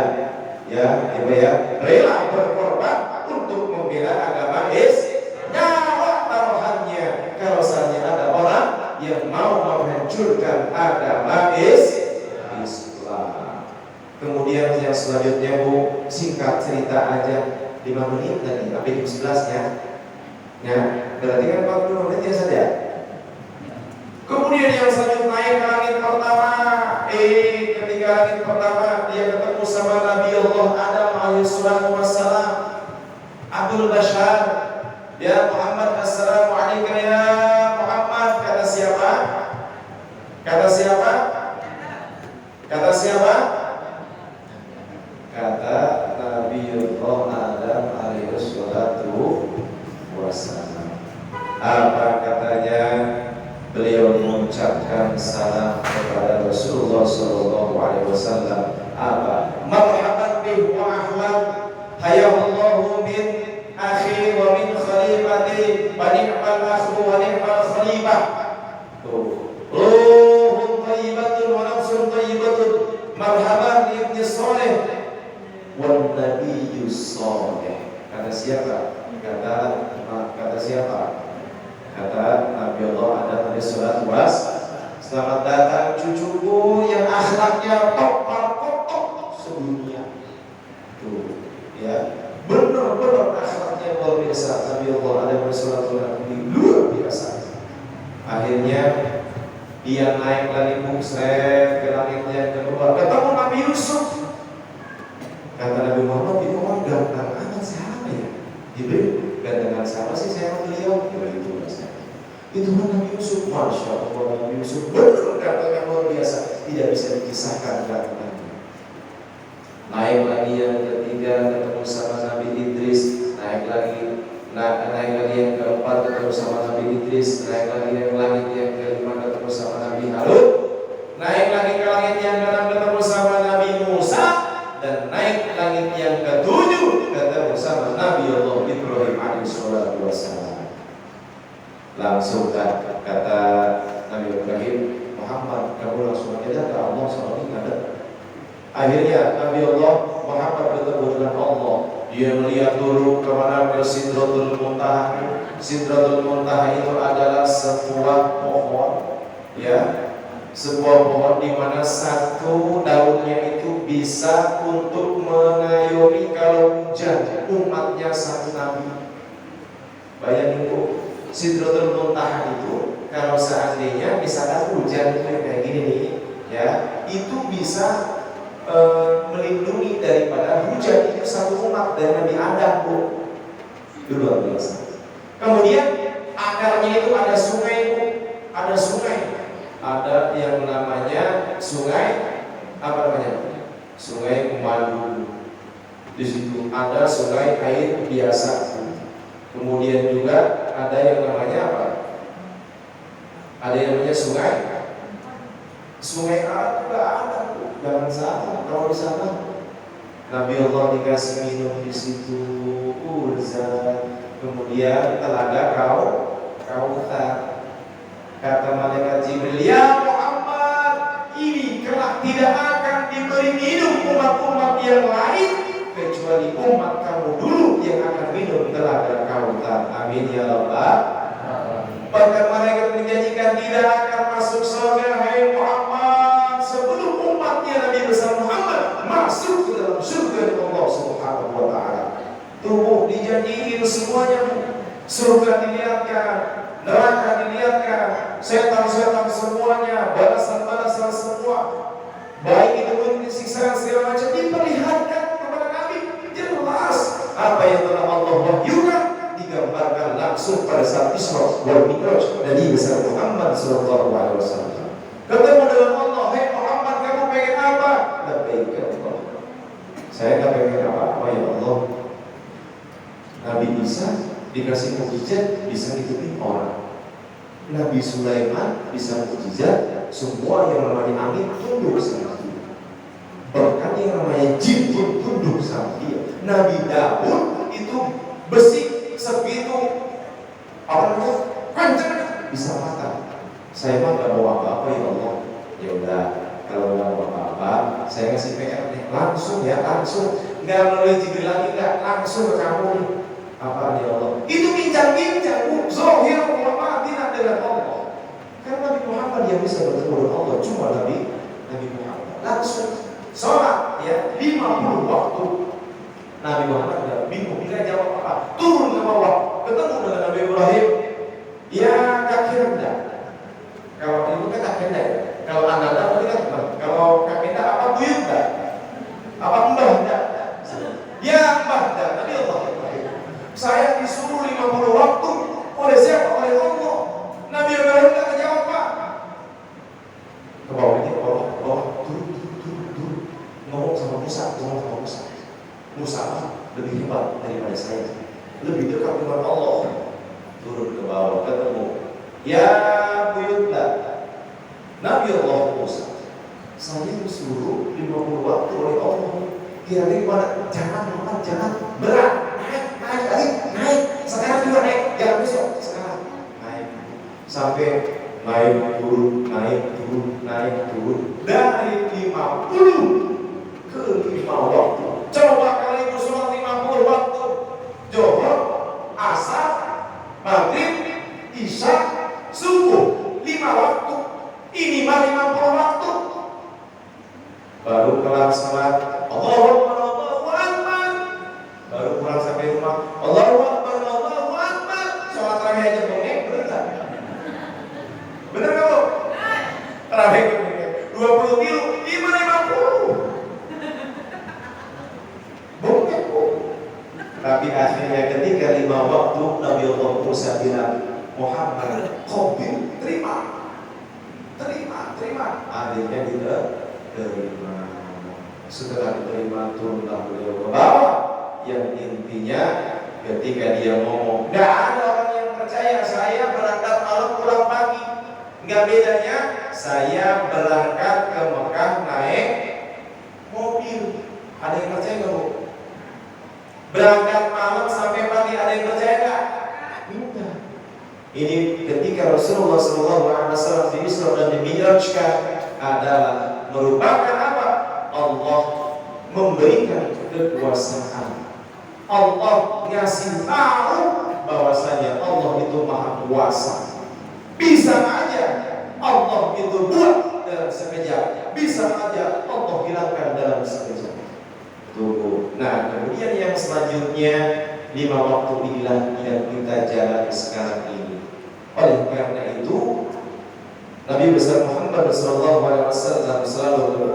Ya, Ibu ya, rela berkorban untuk membela agama nyawa taruhannya. Kalau saja ada orang yang mau menghancurkan agama Islam. Kemudian yang selanjutnya Bu, singkat cerita aja, 5 menit tadi, sampai jam 11 ya. Ya, berarti kan 40 menit ya saja. Kemudian yang selanjutnya naik ke langit pertama. Ketika langit pertama dia ketemu sama Nabi Allah Adam alaihissalam wassalam. Abdul Bashar, ya Muhammad, assalamualaikum ya Muhammad. Kata siapa? Kata siapa? Kata siapa? Kata Nabi Allah Adam alaihissalatu wassalam. Apa katanya? Beliau mengucapkan salam kepada Rasulullah sallallahu alaihi wasallam. Apa? Marhaban bih wa ahlan, hayallahu min akhi wa min khalifati wa ni'mal akhu wa ni'mal khalifah. Ruhun thayyibatun wa nafsun thayyibatun. Marhaban ibni salih wan nabiyyus salih. Kata siapa? Kata siapa? Kata Nabi Allah Adam alaihissalam, selamat datang cucuku yang akhlaknya top sedunia. Tuh, ya, benar-benar akhlaknya luar biasa. Nabi Allah Adam alaihissalam luar biasa. Akhirnya dia naik lagi musret ke langit yang kedua, ketemu Nabi Yusuf. Kata Nabi Muhammad, itu orang ganteng amat, siapa ya? Jibril, gantengan siapa sih saya beliau? Itu Nabi Yusuf, masya Allah, Nabi Yusuf benar ganteng luar biasa, tidak bisa dikisahkan gantengnya. Naik lagi yang ketiga ketemu sama Nabi Idris, naik lagi yang keempat ketemu sama Nabi Idris, naik lagi yang langit yang kelima ketemu sama Nabi Harun, naik lagi ke langit yang keenam ketemu sama Nabi Musa, dan naik langit yang ketujuh ketemu sama Nabi Allah Ibrahim alaihissalatu wassalam. Langsung kata Nabi Ibrahim, Muhammad, kamu langsung aja ke Allah sama ada. Akhirnya Nabi Allah Muhammad bertemu dengan Allah. Dia melihat dulu kemana ke Sidratul Muntaha. Sidratul Muntaha itu adalah sebuah pohon, ya, sebuah pohon di mana satu daunnya itu bisa untuk mengayomi kalau hujan umatnya satu Nabi. Bayangin Bu, Sidratul Muntaha itu kalau seandainya misalkan hujan itu kayak gini nih, ya, itu bisa melindungi daripada hujan itu satu umat dari Nabi Adam Bu. Luar biasa. Kemudian akarnya itu ada sungai Bu, ada sungai, ada yang namanya sungai apa namanya? Sungai Madu. Di situ ada sungai air biasa. Kemudian juga ada yang namanya apa? Ada yang namanya sungai Arab juga ada. Jangan salah, kalau di sana Nabi Allah dikasih minum di situ Urzat. Kemudian telaga Kautsar. Kata malaikat Jibril, ya Muhammad, ini kelak tidak akan diberi minum umat-umat yang lain kecuali umat kamu dulu yang akan minum telaga Kautsar. Amin ya Rabbal. Bahkan malaikat menjanjikan tidak akan masuk surga hai Muhammad sebelum umatnya Nabi besar Muhammad masuk ke dalam surga Allah Subhanahu wa taala. Tubuh dijanjikan semuanya, surga dilihatkan, neraka dilihatkan, setan-setan semuanya, balasan-balasan semua, baik itu pun siksaan segala macam diperlihatkan kepada Nabi. Jelas apa yang telah Allah wahyukan digambarkan langsung pada saat Isra wal Mi'raj Nabi besar Muhammad sallallahu alaihi wasallam. Ketemu dengan Allah, "Hai Muhammad, kamu pengen apa?" Labbaik ya Allah. Saya enggak pengen apa-apa ya Allah. Nabi Isa dikasih mukjizat bisa ngikutin orang. Nabi Sulaiman bisa mukjizat semua yang namanya angin tunduk sama dia. Berkat Makanya yang namanya jin pun tunduk sama dia. Nabi Daud itu besi segitu kencang bisa patah. Saya mah gak mau apa-apa ya Allah. Ya udah, kalau nggak mau apa-apa, saya ngasih PR nih, langsung ya, langsung. Nggak melalui Jibril lagi, nggak langsung ke kamu nih. Apa ya Allah? Itu bincang-bincang, Zohir ulama tidak dengan Allah. Karena Nabi Muhammad yang bisa bertemu dengan Allah cuma Nabi Muhammad. Langsung sholat ya 50 waktu. Nabi Muhammad nggak bingung, dia jawab apa? Turun ke bawah, ketemu dengan Nabi Ibrahim. Ya kaki rendah. Kalau itu kan kaki rendah. Kalau anak berarti kan kalau kaki rendah apa buyut dah? Apa mbah dah? Ya mbah dah. Nabi Allah. Saya disuruh 50 waktu oleh siapa? Oleh Allah. Nabi Ibrahim nggak jawab Pak. Ke bawah ini, ke bawah, turun. Ngomong sama Musa. Musa lebih hebat daripada saya, lebih dekat dengan Allah. Turun ke bawah, ketemu. Ya buyutlah. Nabi Allah Musa. Saya disuruh 50 waktu oleh Allah. Kira-kira pada jangan berat. Naik. Sekarang juga naik, jangan besok. Sekarang naik. Sampai naik turun. Dari 50 ke 5 waktu. Coba kali sholat 50 waktu. Zuhur, asar, maghrib, isya, subuh 5 waktu. Ini mah 50 waktu. Baru kelar salat, Allahu Akbar. Baru pulang sampai rumah, Allahu Akbar. Sholat tarawih aja bengek, bener tak? Bener gak Bu? Tarawih 20 kilo, 50. Bengek Bu. Tapi akhirnya ketika 5 waktu Nabi Allah Musa bilang, Muhammad, qabil, terima. Akhirnya diterima. Setelah diterima turunlah beliau ke bawah. Yang intinya ketika dia ngomong, nggak ada orang yang percaya saya berangkat malam pulang pagi. Nggak bedanya saya berangkat ke Mekah naik mobil. Ada yang percaya nggak Bu? Berangkat malam sampai pagi, ada yang percaya nggak? Enggak. Ini ketika Rasulullah SAW di Isra dan di Mi'rajkan adalah merupakan apa? Allah memberikan kekuasaan. Allah ngasih tahu bahwasanya Allah itu maha kuasa. Bisa aja Allah itu buat dalam sekejap, bisa aja Allah hilangkan dalam sekejap. Tunggu. Nah, kemudian yang selanjutnya 5 waktu inilah yang kita jalani sekarang ini. Oleh karena itu Nabi besar Muhammad SAW selalu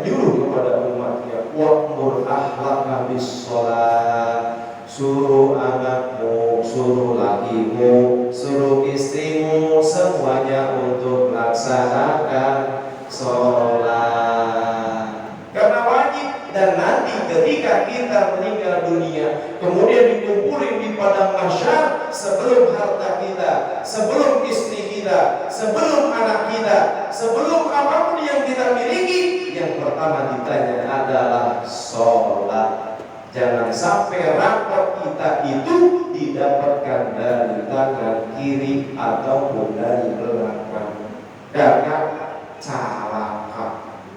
nyuruh kepada umatnya, wa'mur ahlaka bis sholat, suruh anakmu, suruh lakimu, suruh istrimu semuanya untuk melaksanakan sholat. Karena wajib. Dan nanti ketika kita meninggal dunia, kemudian dikumpulin di padang mahsyar, sebelum harta kita, sebelum istri kita, sebelum anak kita, sebelum apapun yang kita miliki, yang pertama ditanya adalah sholat. Jangan sampai rapot kita itu didapatkan dari tangan kiri ataupun dari belakang. Karena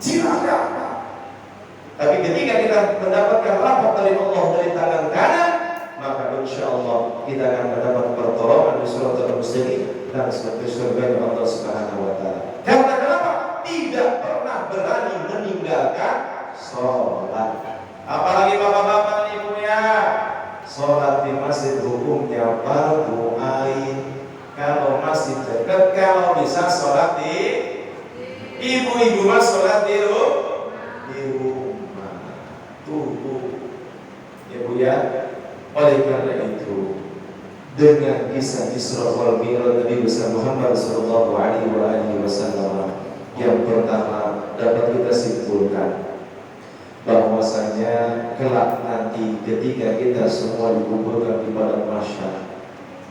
cilaka. Tapi ketika kita mendapatkan rahmat dari Allah dari tangan kanan, maka insya Allah kita akan mendapat pertolongan di surat Al-Mustaqim dan seperti surga Allah Subhanahu Wa Taala. Karena kenapa? Tidak pernah berani meninggalkan sholat. Apalagi bapak-bapak nih Bu ya, sholat di masjid hukumnya fardu ain. Kalau masjid dekat, kalau bisa sholat di ibu-ibu mas sholat di rumah. Ya Bu ya. Oleh karena itu, dengan kisah Isra wal Mi'raj Nabi besar Muhammad sallallahu alaihi wasallam, yang pertama dapat kita simpulkan bahwasanya kelak nanti ketika kita semua dikumpulkan di padang mahsyar,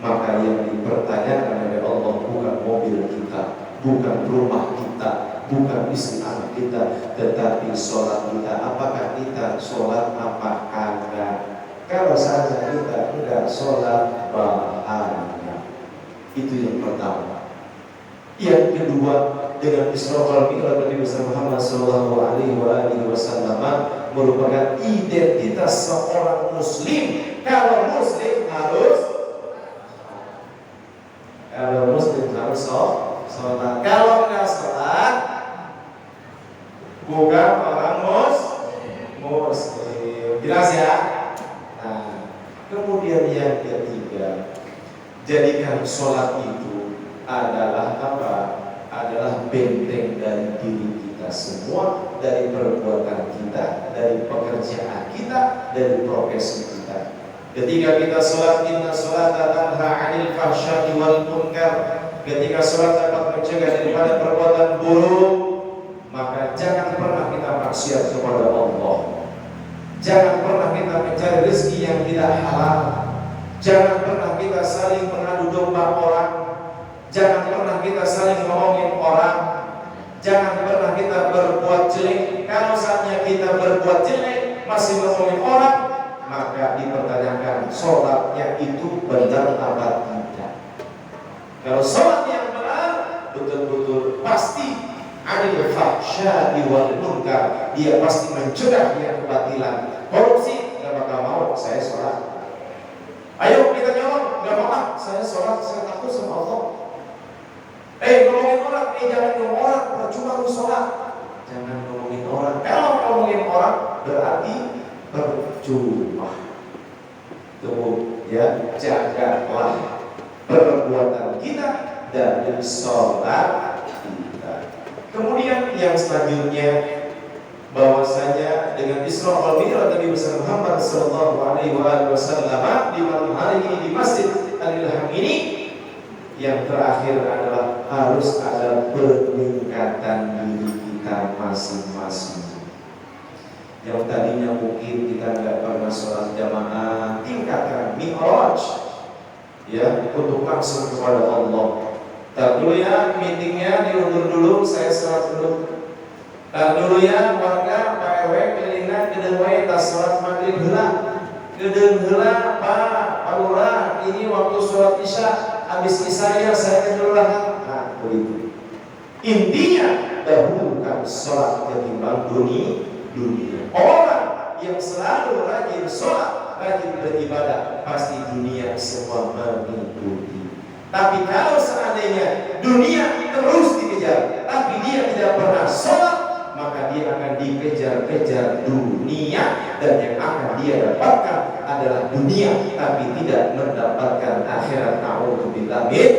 maka yang dipertanyakan oleh Allah bukan mobil kita, bukan rumah kita, bukan isi anak kita, tetapi sholat kita. Apakah kita sholat apa enggak? Kalau saja kita enggak sholat, bahaya. Itu yang pertama. Yang kedua, dengan Isra wal Mi'raj Nabi Muhammad SAW merupakan identitas seorang Muslim. Kalau Muslim harus sholat. Kalau nggak sholat, bukan orang Muslim. Jelas ya? Nah, kemudian yang ketiga, jadikan sholat itu adalah apa? Adalah benteng dari diri kita semua, dari perbuatan kita, dari pekerjaan kita, dari profesi kita. Ketika kita sholat, inna sholata tanha 'anil fahsya'i wal munkar. Ketika sholat dapat mencegah daripada perbuatan buruk, maka jangan pernah kita maksiat kepada Allah. Jangan pernah kita mencari rezeki yang tidak halal. Jangan pernah kita saling mengadu domba orang. Jangan pernah kita saling ngomongin orang. Jangan pernah kita berbuat jelek. Kalau saatnya kita berbuat jelek masih ngomongin orang, maka dipertanyakan sholatnya itu benar apa tidak. Kalau sholat yang benar, betul-betul pasti anil fahsya'i wal munkar, dia pasti mencegah yang kebatilan. Korupsi, gak bakal mau saya sholat. Ayo kita nyolong, gak mau saya sholat, saya takut sama Allah. Ngomongin orang, jangan ngomong orang, percuma lu sholat. Jangan ngomongin orang. Kalau ngomongin orang berarti percuma. Tunggu ya, jagalah perbuatan kita dan sholat kita. Kemudian yang selanjutnya, bahwasanya dengan Isra wal Mi'raj Nabi Muhammad SAW di malam hari ini di Masjid Al-Ilham ini, yang terakhir adalah harus ada peningkatan diri kita masing-masing. Yang tadinya mungkin kita nggak pernah sholat jamaah, tingkatkan mi'raj ya, untuk langsung kepada Allah. Tar dulu ya, meetingnya diundur dulu, saya sholat dulu. Tar dulu ya, warga Pak RW kelingan gedeng wae tas sholat maghrib heula. Gedeng heula Pak Lurah, ini waktu sholat isya, habis isya saya keduluan. Nah, begitu. Intinya dahulukan sholat ketimbang dunia. Orang yang selalu rajin sholat, rajin beribadah, pasti dunia semua mengikuti. Tapi kalau seandainya dunia terus dikejar, tapi dia tidak pernah sholat, maka dia akan dikejar-kejar dunia, dan yang akan dia dapatkan adalah dunia, tapi tidak mendapatkan akhirat. Na'udzubillah min.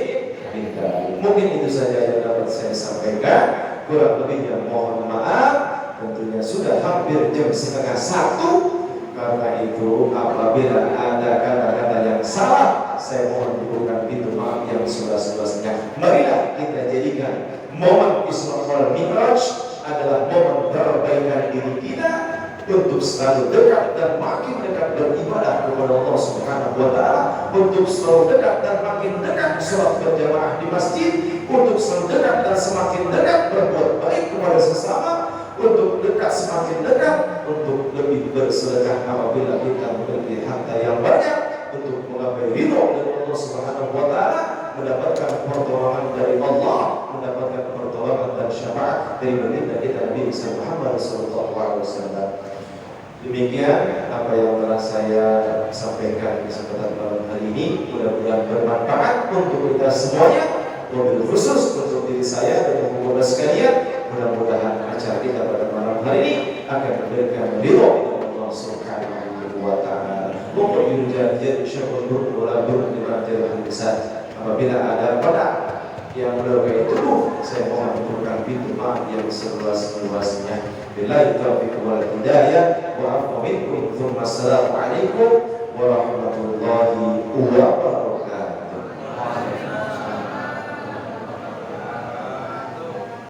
Mungkin itu saja yang dapat saya sampaikan. Kurang lebihnya mohon maaf. Tentunya sudah hampir jam 12:30. Karena itu apabila ada kata-kata yang salah, saya mohon dibuka pintu maaf yang seluas-luasnya. Marilah kita jadikan momen Isra wal Mi'raj adalah momen perbaikan diri kita untuk selalu dekat dan makin dekat beribadah kepada Allah Subhanahu wa Ta'ala, untuk selalu dekat dan makin dekat sholat berjamaah di masjid, untuk selalu dekat dan semakin dekat berbuat baik kepada sesama, untuk dekat semakin dekat, untuk lebih bersedekah apabila kita memiliki harta yang banyak, untuk menggapai ridho dari Allah Subhanahu wa Ta'ala, mendapatkan pertolongan dari Allah, mendapatkan pertolongan dan syafaat dari baginda kita Nabi Muhammad SAW. Demikian apa yang telah saya sampaikan di kesempatan malam hari ini. Mudah-mudahan bermanfaat untuk kita semuanya, mobil khusus untuk diri saya dan untuk sekalian. Mudah-mudahan acara kita pada malam hari ini akan memberikan ridho Allah Subhanahu wa Ta'ala. Pokoknya janji syukur wala dur di majlis besar. Apabila ada pada yang melukai tubuh, saya mohon membuka pintu maaf yang seluas-luasnya. Billahi taufiq wal hidayah wa afu minkum. Assalamualaikum warahmatullahi